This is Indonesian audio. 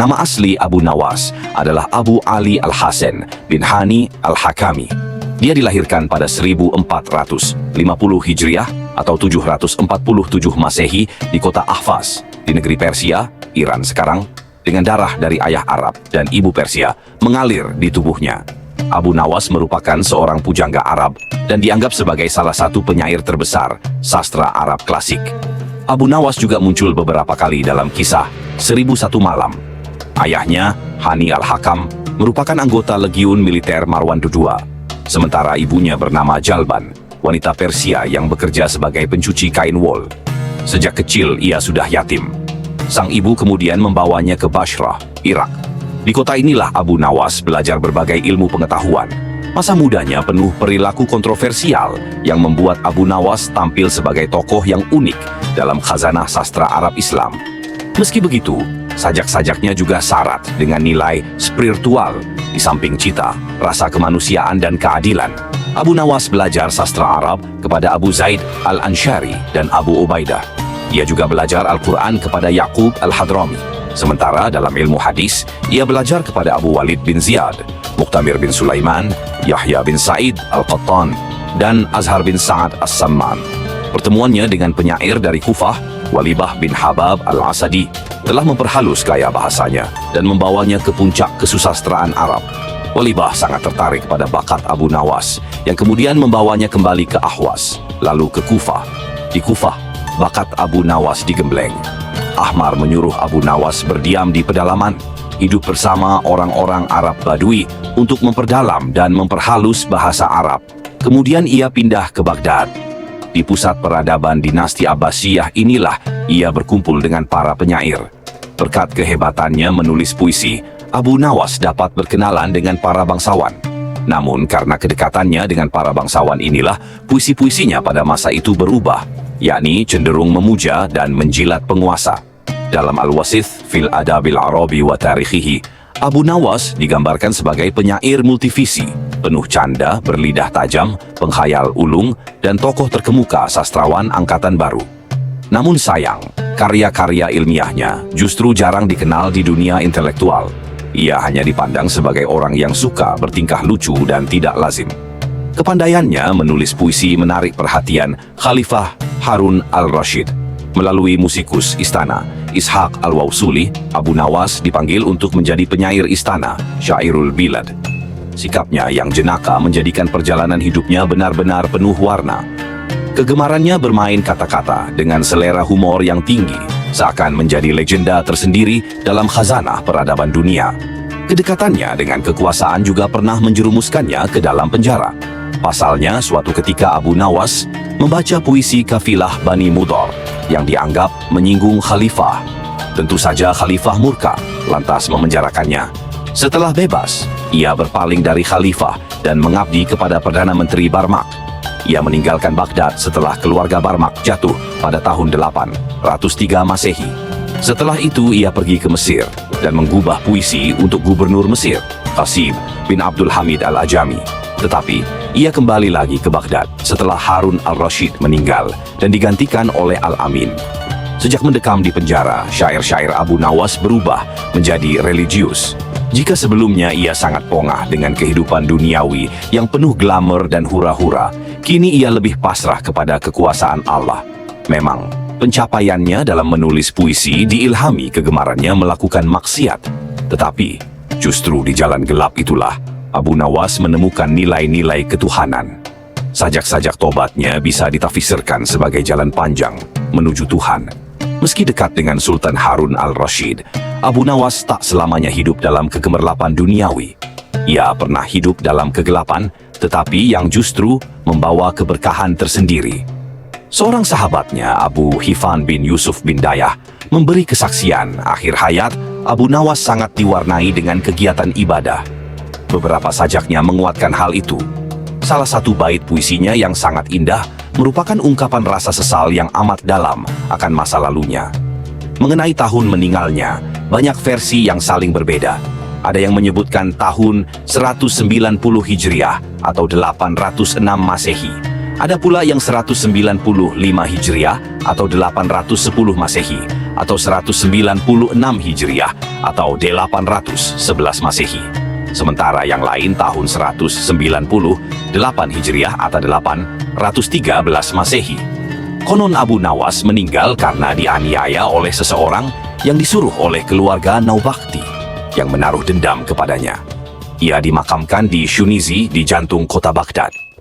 Nama asli Abu Nawas adalah Abu Ali Al-Hasan bin Hani Al-Hakami. Dia dilahirkan pada 1450 Hijriah atau 747 Masehi di kota Ahvaz, di negeri Persia, Iran sekarang, dengan darah dari ayah Arab dan ibu Persia mengalir di tubuhnya. Abu Nawas merupakan seorang pujangga Arab dan dianggap sebagai salah satu penyair terbesar sastra Arab klasik. Abu Nawas juga muncul beberapa kali dalam kisah 1001 Malam. Ayahnya, Hani Al-Hakam, merupakan anggota legiun militer Marwan II, sementara ibunya bernama Jalban, wanita Persia yang bekerja sebagai pencuci kain wol. Sejak kecil ia sudah yatim. Sang ibu kemudian membawanya ke Bashrah, Irak. Di kota inilah Abu Nawas belajar berbagai ilmu pengetahuan. Masa mudanya penuh perilaku kontroversial yang membuat Abu Nawas tampil sebagai tokoh yang unik dalam khazanah sastra Arab Islam. Meski begitu, sajak-sajaknya juga syarat dengan nilai spiritual. Di samping cita, rasa kemanusiaan dan keadilan, Abu Nawas belajar sastra Arab kepada Abu Zaid Al-Ansyari dan Abu Ubaidah. Ia juga belajar Al-Quran kepada Yaqub Al-Hadrami. Sementara dalam ilmu hadis, ia belajar kepada Abu Walid bin Ziyad, Muqtamir bin Sulaiman, Yahya bin Sa'id Al-Qattan, dan Azhar bin Sa'ad As-Samman. Pertemuannya dengan penyair dari Kufah, Walibah bin Habab Al-Asadi, telah memperhalus gaya bahasanya dan membawanya ke puncak kesusastraan Arab. Walibah sangat tertarik pada bakat Abu Nawas yang kemudian membawanya kembali ke Ahwas, lalu ke Kufah. Di Kufah, bakat Abu Nawas digembleng. Ahmar menyuruh Abu Nawas berdiam di pedalaman, hidup bersama orang-orang Arab Badui untuk memperdalam dan memperhalus bahasa Arab. Kemudian ia pindah ke Baghdad. Di pusat peradaban dinasti Abbasiyah inilah ia berkumpul dengan para penyair. Berkat kehebatannya menulis puisi, Abu Nawas dapat berkenalan dengan para bangsawan. Namun karena kedekatannya dengan para bangsawan inilah, puisi-puisinya pada masa itu berubah, yakni cenderung memuja dan menjilat penguasa. Dalam Al-Wasith fil Adabil Arabi wa Tarikhihi, Abu Nawas digambarkan sebagai penyair multivisi, penuh canda, berlidah tajam, penghayal ulung, dan tokoh terkemuka sastrawan angkatan baru. Namun sayang, karya-karya ilmiahnya justru jarang dikenal di dunia intelektual. Ia hanya dipandang sebagai orang yang suka bertingkah lucu dan tidak lazim. Kepandaiannya menulis puisi menarik perhatian Khalifah Harun al-Rashid. Melalui musikus istana, Ishaq al-Wawsuli, Abu Nawas dipanggil untuk menjadi penyair istana, Syairul Bilad. Sikapnya yang jenaka menjadikan perjalanan hidupnya benar-benar penuh warna. Kegemarannya bermain kata-kata dengan selera humor yang tinggi, seakan menjadi legenda tersendiri dalam khazanah peradaban dunia. Kedekatannya dengan kekuasaan juga pernah menjerumuskannya ke dalam penjara. Pasalnya, suatu ketika Abu Nawas membaca puisi kafilah Bani Mudhar yang dianggap menyinggung khalifah. Tentu saja khalifah murka, lantas memenjarakannya. Setelah bebas, ia berpaling dari khalifah dan mengabdi kepada Perdana Menteri Barmak. Ia meninggalkan Baghdad setelah keluarga Barmak jatuh pada tahun 803 Masehi. Setelah itu ia pergi ke Mesir dan menggubah puisi untuk gubernur Mesir, Qasim bin Abdul Hamid al-Ajami. Tetapi ia kembali lagi ke Baghdad setelah Harun al-Rashid meninggal dan digantikan oleh Al-Amin. Sejak mendekam di penjara, syair-syair Abu Nawas berubah menjadi religius. Jika sebelumnya ia sangat pongah dengan kehidupan duniawi yang penuh glamour dan hura-hura, kini ia lebih pasrah kepada kekuasaan Allah. Memang, pencapaiannya dalam menulis puisi diilhami kegemarannya melakukan maksiat. Tetapi, justru di jalan gelap itulah Abu Nawas menemukan nilai-nilai ketuhanan. Sajak-sajak tobatnya bisa ditafsirkan sebagai jalan panjang menuju Tuhan. Meski dekat dengan Sultan Harun al-Rashid, Abu Nawas tak selamanya hidup dalam kegemerlapan duniawi. Ia pernah hidup dalam kegelapan, tetapi yang justru membawa keberkahan tersendiri. Seorang sahabatnya, Abu Hifan bin Yusuf bin Dayah, memberi kesaksian akhir hayat Abu Nawas sangat diwarnai dengan kegiatan ibadah. Beberapa sajaknya menguatkan hal itu. Salah satu bait puisinya yang sangat indah merupakan ungkapan rasa sesal yang amat dalam akan masa lalunya. Mengenai tahun meninggalnya, banyak versi yang saling berbeda. Ada yang menyebutkan tahun 190 Hijriah atau 806 Masehi. Ada pula yang 195 Hijriah atau 810 Masehi. atau 196 Hijriah atau 811 Masehi. Sementara yang lain tahun 198 Hijriah atau 813 Masehi. Konon Abu Nawas meninggal karena dianiaya oleh seseorang yang disuruh oleh keluarga Naubakti yang menaruh dendam kepadanya. Ia dimakamkan di Shunizi di jantung kota Baghdad.